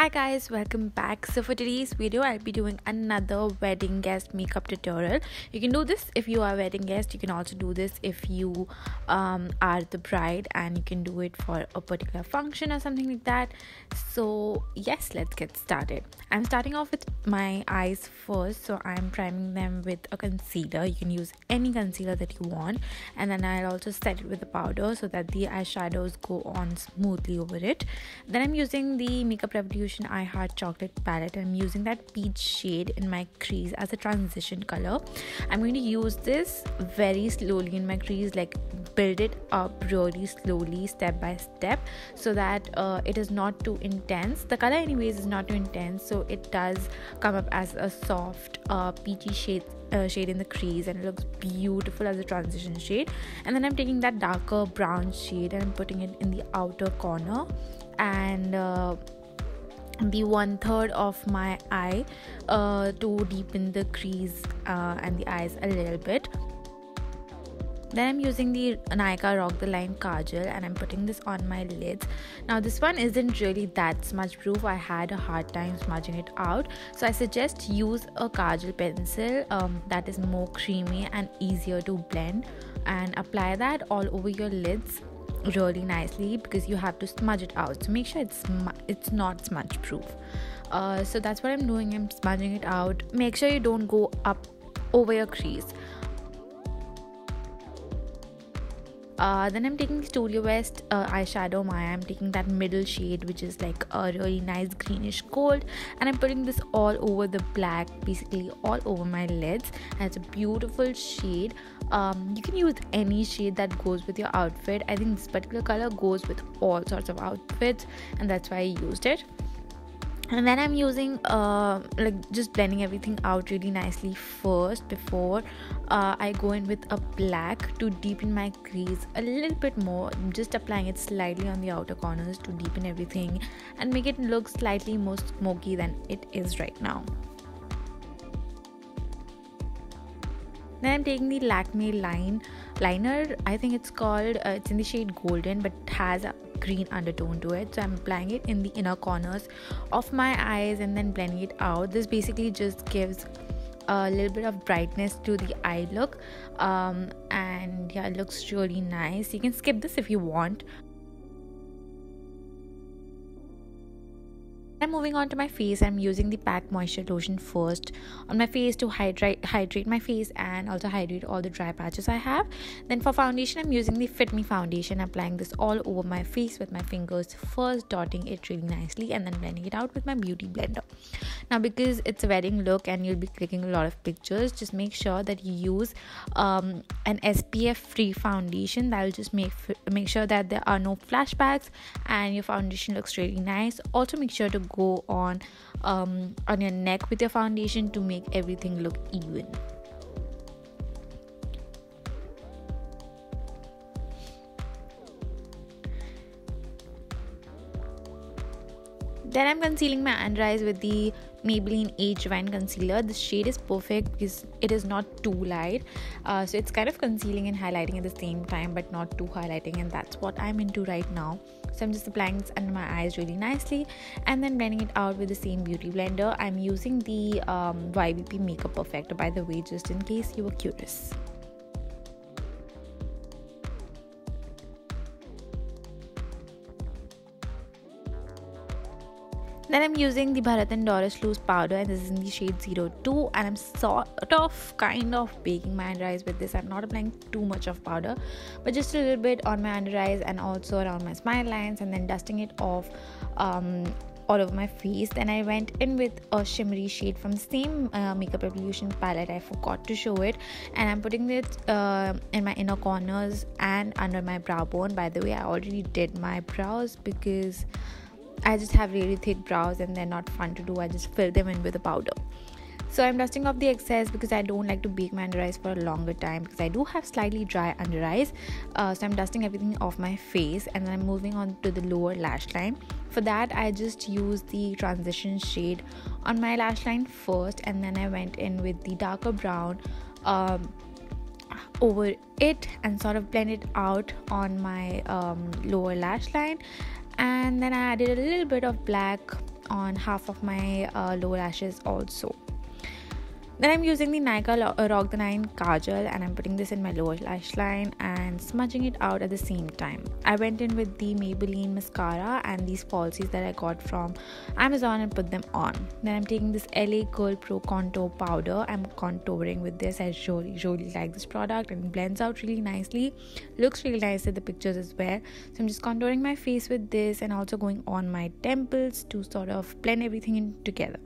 Hi guys, welcome back. So for today's video I'll be doing another wedding guest makeup tutorial. You can do this if you are a wedding guest. You can also do this if you are the bride, and you can do it for a particular function or something like that. So yes, let's get started. I'm starting off with my eyes first, so I'm priming them with a concealer. You can use any concealer that you want, and then I'll also set it with the powder so that the eyeshadows go on smoothly over it. Then I'm using the Makeup Revolution I Heart Chocolate palette. I'm using that peach shade in my crease as a transition color. I'm going to use this very slowly in my crease, like build it up really slowly, step by step, so that it is not too intense. The color anyways is not too intense, so it does come up as a soft peachy shade in the crease, and it looks beautiful as a transition shade. And then I'm taking that darker brown shade and I'm putting it in the outer corner and the 1/3 of my eye to deepen the crease and the eyes a little bit. Then I'm using the Nykaa Rock the Line Kajal and I'm putting this on my lids. Now this one isn't really that smudge proof. I had a hard time smudging it out, so I suggest use a Kajal pencil that is more creamy and easier to blend, and apply that all over your lids really nicely because you have to smudge it out. So make sure it's not smudge proof. So that's what I'm doing. I'm smudging it out. Make sure you don't go up over your crease. Then I'm taking the Studiowest eyeshadow Maaya. I'm taking that middle shade, which is like a really nice greenish gold, and I'm putting this all over the black, basically all over my lids, and it's a beautiful shade. You can use any shade that goes with your outfit. I think this particular color goes with all sorts of outfits, and that's why I used it. And then I'm using just blending everything out really nicely first before I go in with a black to deepen my crease a little bit more. I'm just applying it slightly on the outer corners to deepen everything and make it look slightly more smoky than it is right now. Then I'm taking the Lakme liner, I think it's called. It's in the shade golden, but it has a green undertone to it. So I'm applying it in the inner corners of my eyes and then blending it out. This basically just gives a little bit of brightness to the eye look, and yeah, it looks really nice. You can skip this if you want. I'm moving on to my face. I'm using the Pack Moisture Lotion first on my face to hydrate my face and also hydrate all the dry patches I have. Then for foundation, I'm using the Fit Me foundation, applying this all over my face with my fingers first, dotting it really nicely and then blending it out with my beauty blender. Now because it's a wedding look and you'll be clicking a lot of pictures, just make sure that you use an SPF free foundation. That will just make sure that there are no flashbacks and your foundation looks really nice. Also make sure to go on your neck with your foundation to make everything look even. Then I'm concealing my under eyes with the Maybelline Age Wine Concealer. This shade is perfect because it is not too light, so it's kind of concealing and highlighting at the same time, but not too highlighting, and that's what I'm into right now. So I'm just applying this under my eyes really nicely and then blending it out with the same beauty blender. I'm using the YBP Makeup Perfector, by the way, just in case you were curious. Then I'm using the Bharat and Dorris loose powder, and this is in the shade 02, and I'm kind of baking my under eyes with this. I'm not applying too much of powder, but just a little bit on my under eyes and also around my smile lines, and then dusting it off all over my face. Then I went in with a shimmery shade from the same Makeup Revolution palette. I forgot to show it, and I'm putting it in my inner corners and under my brow bone. By the way, I already did my brows because I just have really thick brows and they're not fun to do. I just fill them in with a powder. So I'm dusting off the excess because I don't like to bake my under eyes for a longer time because I do have slightly dry under eyes. So I'm dusting everything off my face, and then I'm moving on to the lower lash line. For that, I just used the transition shade on my lash line first, and then I went in with the darker brown over it and sort of blend it out on my lower lash line. And then I added a little bit of black on half of my lower lashes also. Then I'm using the Nykaa Rock the Nine Kajal, and I'm putting this in my lower lash line and smudging it out at the same time. I went in with the Maybelline Mascara and these falsies that I got from Amazon and put them on. Then I'm taking this L.A.Girl Pro Contour Powder. I'm contouring with this. I really like this product and it blends out really nicely. Looks really nice in the pictures as well. So I'm just contouring my face with this and also going on my temples to sort of blend everything in together.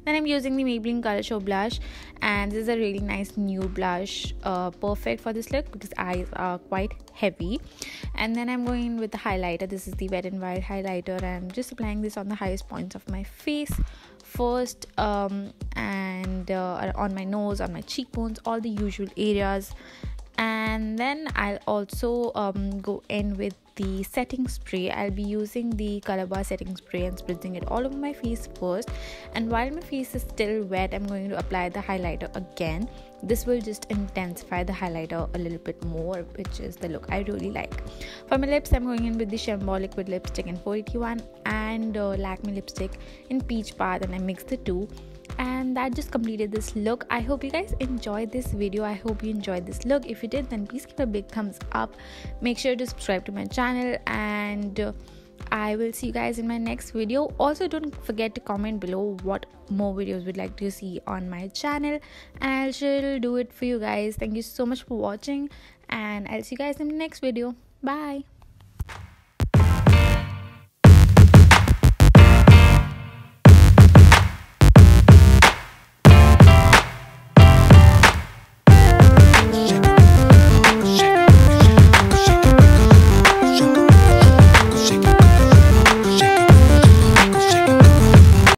Then I'm using the Maybelline Color Show blush, and this is a really nice nude blush, perfect for this look because eyes are quite heavy. And then I'm going in with the highlighter. This is the Wet n Wild highlighter, and I'm just applying this on the highest points of my face first, and on my nose, on my cheekbones, all the usual areas. And then I'll also go in with the setting spray. I'll be using the Color Bar setting spray and spritzing it all over my face first, and while my face is still wet, I'm going to apply the highlighter again. This will just intensify the highlighter a little bit more, which is the look I really like. For my lips, I'm going in with the Chambor liquid lipstick in 481 and Lakme lipstick in Peach Path, and I mixed the two. And that just completed this look. I hope you guys enjoyed this video. I hope you enjoyed this look. If you did, then please give a big thumbs up. Make sure to subscribe to my channel, and I will see you guys in my next video. Also, don't forget to comment below what more videos would like to see on my channel, and I shall do it for you guys. Thank you so much for watching, and I'll see you guys in the next video. Bye.